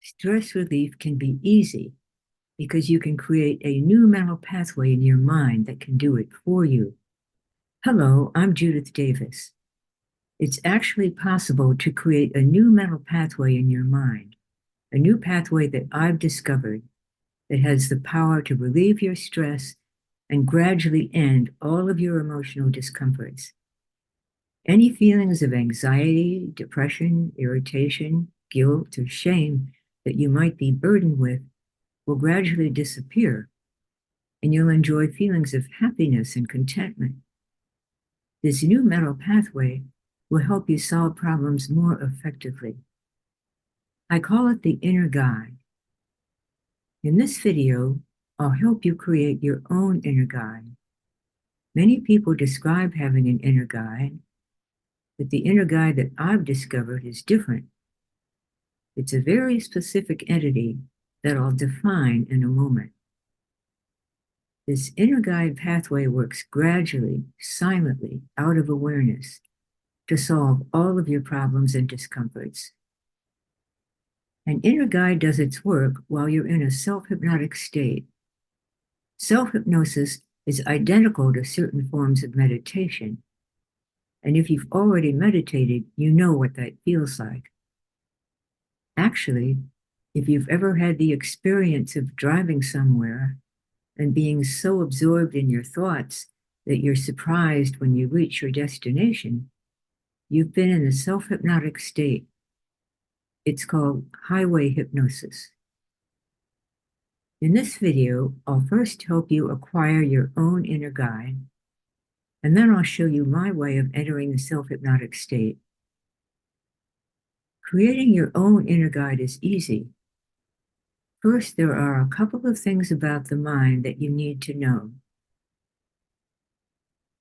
Stress relief can be easy because you can create a new mental pathway in your mind that can do it for you. Hello, I'm Judith Davis. It's actually possible to create a new mental pathway in your mind, a new pathway that I've discovered that has the power to relieve your stress and gradually end all of your emotional discomforts. Any feelings of anxiety, depression, irritation, guilt, or shame that you might be burdened with will gradually disappear, and you'll enjoy feelings of happiness and contentment. This new mental pathway will help you solve problems more effectively. I call it the inner guide. In this video, I'll help you create your own inner guide. Many people describe having an inner guide, but the inner guide that I've discovered is different. It's a very specific entity that I'll define in a moment. This inner guide pathway works gradually, silently, out of awareness to solve all of your problems and discomforts. An inner guide does its work while you're in a self-hypnotic state. Self-hypnosis is identical to certain forms of meditation. And if you've already meditated, you know what that feels like. Actually, if you've ever had the experience of driving somewhere and being so absorbed in your thoughts that you're surprised when you reach your destination, you've been in a self-hypnotic state. It's called highway hypnosis. In this video, I'll first help you acquire your own inner guide, and then I'll show you my way of entering the self-hypnotic state. Creating your own inner guide is easy. First, there are a couple of things about the mind that you need to know.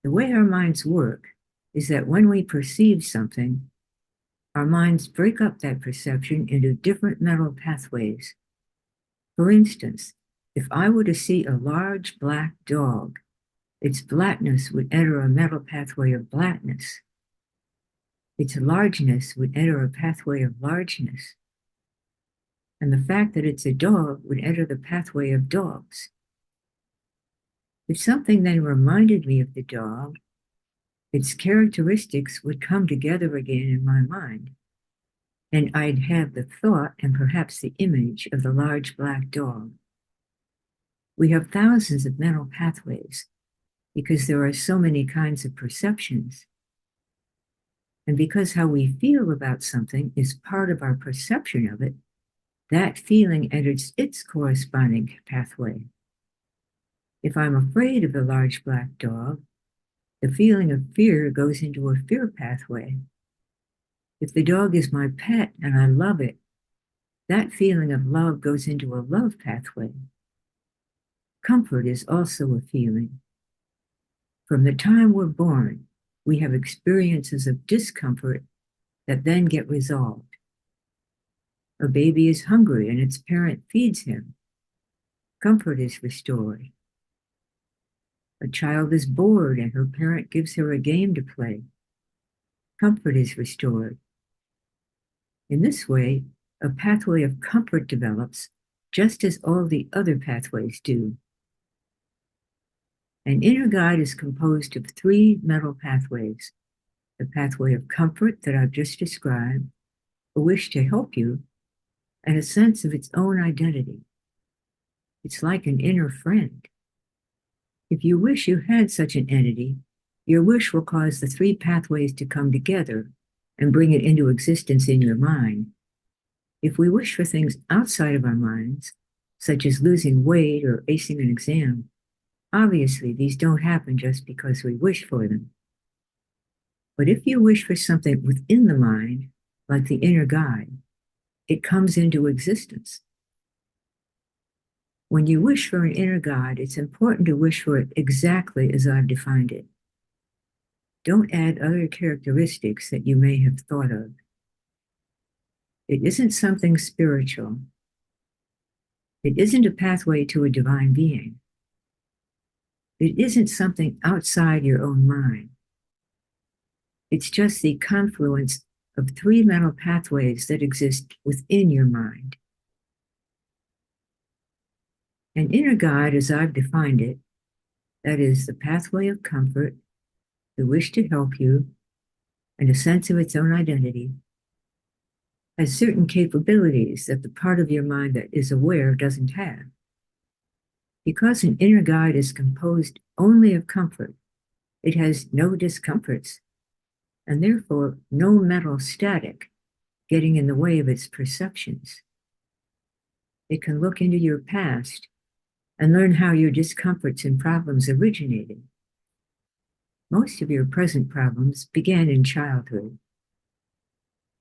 The way our minds work is that when we perceive something, our minds break up that perception into different mental pathways. For instance, if I were to see a large black dog, its blackness would enter a mental pathway of blackness. Its largeness would enter a pathway of largeness. And the fact that it's a dog would enter the pathway of dogs. If something then reminded me of the dog, its characteristics would come together again in my mind, and I'd have the thought and perhaps the image of the large black dog. We have thousands of mental pathways because there are so many kinds of perceptions. And because how we feel about something is part of our perception of it, that feeling enters its corresponding pathway. If I'm afraid of the large black dog, the feeling of fear goes into a fear pathway. If the dog is my pet and I love it, that feeling of love goes into a love pathway. Comfort is also a feeling. From the time we're born, we have experiences of discomfort that then get resolved. A baby is hungry and its parent feeds him. Comfort is restored. A child is bored and her parent gives her a game to play. Comfort is restored. In this way, a pathway of comfort develops just as all the other pathways do. An inner guide is composed of three mental pathways: the pathway of comfort that I've just described, a wish to help you, and a sense of its own identity. It's like an inner friend. If you wish you had such an entity, your wish will cause the three pathways to come together and bring it into existence in your mind. If we wish for things outside of our minds, such as losing weight or acing an exam, obviously these don't happen just because we wish for them. But if you wish for something within the mind, like the inner guide, it comes into existence. When you wish for an inner guide, it's important to wish for it exactly as I've defined it. Don't add other characteristics that you may have thought of. It isn't something spiritual. It isn't a pathway to a divine being. It isn't something outside your own mind. It's just the confluence of three mental pathways that exist within your mind. An inner guide, as I've defined it, that is the pathway of comfort, the wish to help you, and a sense of its own identity, has certain capabilities that the part of your mind that is aware doesn't have. Because an inner guide is composed only of comfort, it has no discomforts, and therefore no mental static getting in the way of its perceptions. It can look into your past and learn how your discomforts and problems originated. Most of your present problems began in childhood.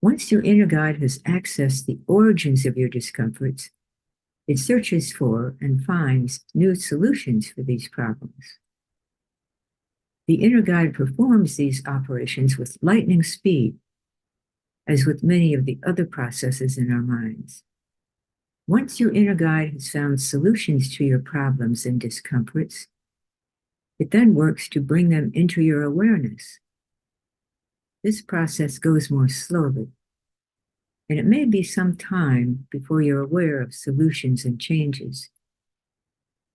Once your inner guide has accessed the origins of your discomforts, it searches for and finds new solutions for these problems. The inner guide performs these operations with lightning speed, as with many of the other processes in our minds. Once your inner guide has found solutions to your problems and discomforts, it then works to bring them into your awareness. This process goes more slowly, and it may be some time before you're aware of solutions and changes.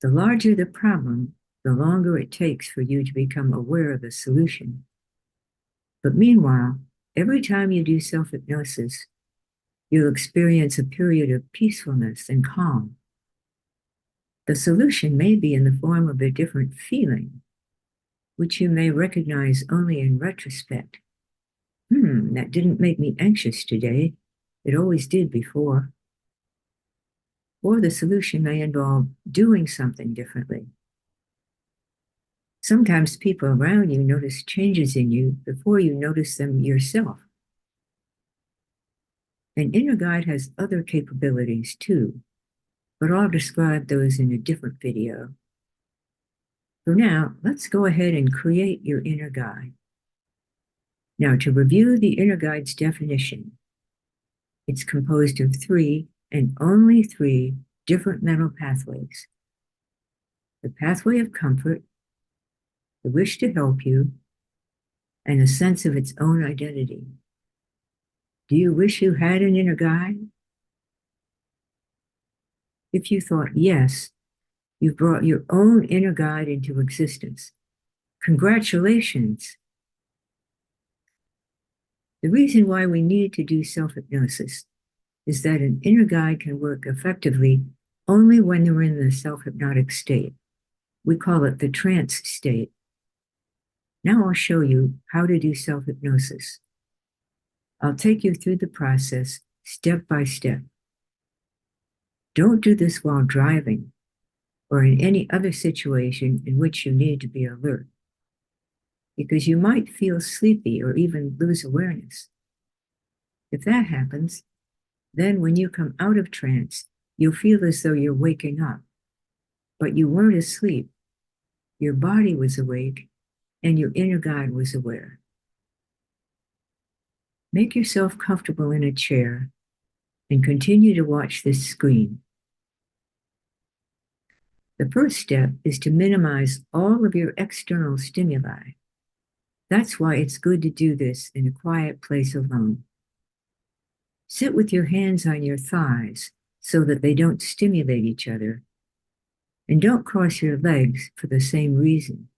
The larger the problem, the longer it takes for you to become aware of the solution. But meanwhile, every time you do self-hypnosis, you'll experience a period of peacefulness and calm. The solution may be in the form of a different feeling, which you may recognize only in retrospect. That didn't make me anxious today. It always did before. Or the solution may involve doing something differently. Sometimes people around you notice changes in you before you notice them yourself. An inner guide has other capabilities too, but I'll describe those in a different video. For now, let's go ahead and create your inner guide. Now, to review the inner guide's definition, it's composed of 3 and only 3 different mental pathways. The pathway of comfort, the wish to help you, and a sense of its own identity. Do you wish you had an inner guide? If you thought yes, you've brought your own inner guide into existence. Congratulations! The reason why we need to do self-hypnosis is that an inner guide can work effectively only when they're in the self-hypnotic state. We call it the trance state. Now I'll show you how to do self-hypnosis. I'll take you through the process step by step. Don't do this while driving or in any other situation in which you need to be alert, because you might feel sleepy or even lose awareness. If that happens, then when you come out of trance, you'll feel as though you're waking up, but you weren't asleep. Your body was awake and your inner guide was aware. Make yourself comfortable in a chair and continue to watch this screen. The first step is to minimize all of your external stimuli. That's why it's good to do this in a quiet place alone. Sit with your hands on your thighs so that they don't stimulate each other, and don't cross your legs for the same reason.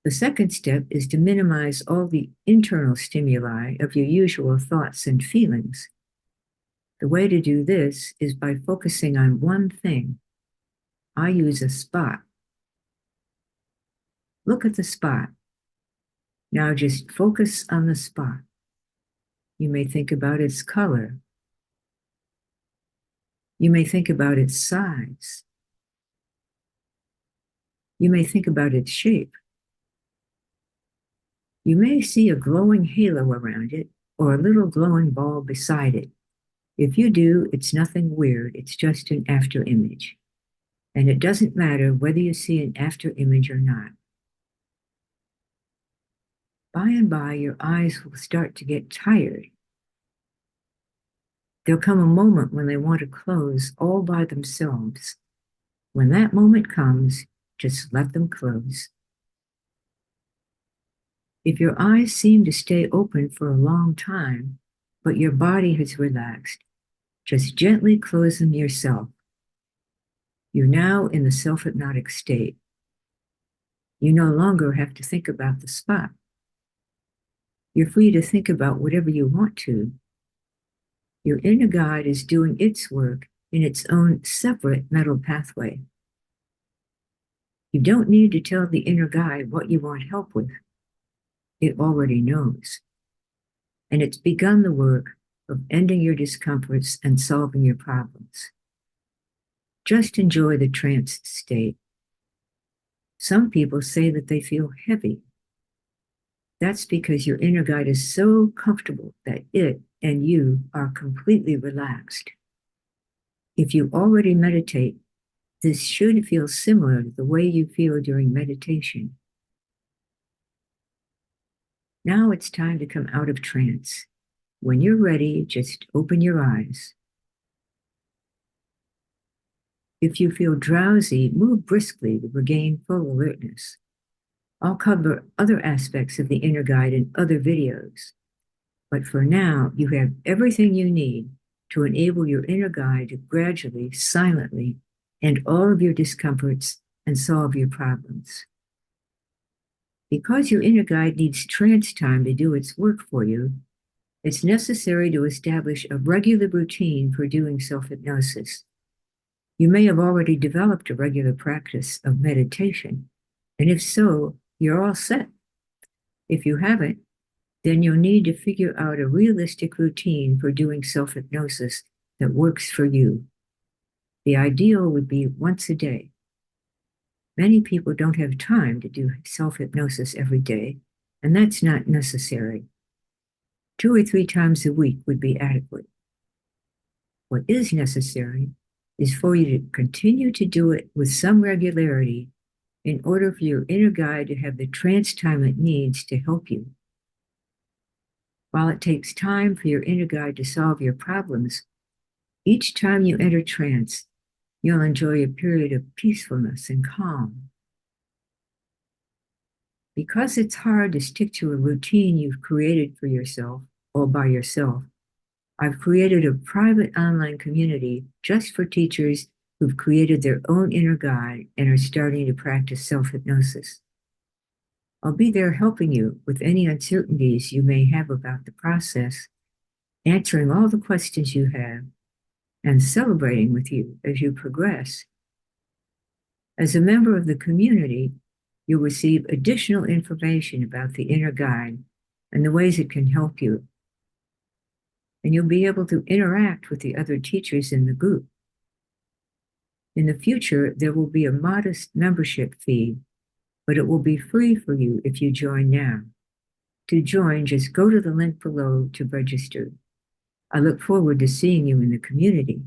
The second step is to minimize all the internal stimuli of your usual thoughts and feelings. The way to do this is by focusing on one thing. I use a spot. Look at the spot. Now just focus on the spot. You may think about its color. You may think about its size. You may think about its shape. You may see a glowing halo around it or a little glowing ball beside it. If you do, it's nothing weird. It's just an after image. And it doesn't matter whether you see an after image or not. By and by, your eyes will start to get tired. There'll come a moment when they want to close all by themselves. When that moment comes, just let them close. If your eyes seem to stay open for a long time, but your body has relaxed, Just gently close them yourself. You're now in the self-hypnotic state. You no longer have to think about the spot. You're free to think about whatever you want to. Your inner guide is doing its work in its own separate mental pathway. You don't need to tell the inner guide what you want help with. It already knows. And it's begun the work of ending your discomforts and solving your problems. Just enjoy the trance state. Some people say that they feel heavy. That's because your inner guide is so comfortable that it and you are completely relaxed. If you already meditate, this should feel similar to the way you feel during meditation. Now it's time to come out of trance. When you're ready, just open your eyes. If you feel drowsy, move briskly to regain full alertness. I'll cover other aspects of the inner guide in other videos. But for now, you have everything you need to enable your inner guide to gradually, silently, end all of your discomforts and solve your problems. Because your inner guide needs trance time to do its work for you, it's necessary to establish a regular routine for doing self-hypnosis. You may have already developed a regular practice of meditation, and if so, you're all set. If you haven't, then you'll need to figure out a realistic routine for doing self-hypnosis that works for you. The ideal would be once a day. Many people don't have time to do self-hypnosis every day, and that's not necessary. 2 or 3 times a week would be adequate. What is necessary is for you to continue to do it with some regularity in order for your inner guide to have the trance time it needs to help you. While it takes time for your inner guide to solve your problems, each time you enter trance, you'll enjoy a period of peacefulness and calm. Because it's hard to stick to a routine you've created for yourself all by yourself, I've created a private online community just for teachers who've created their own inner guide and are starting to practice self-hypnosis. I'll be there helping you with any uncertainties you may have about the process, answering all the questions you have, and celebrating with you as you progress. As a member of the community, you'll receive additional information about the inner guide and the ways it can help you. And you'll be able to interact with the other teachers in the group. In the future, there will be a modest membership fee, but it will be free for you if you join now. To join, just go to the link below to register. I look forward to seeing you in the community.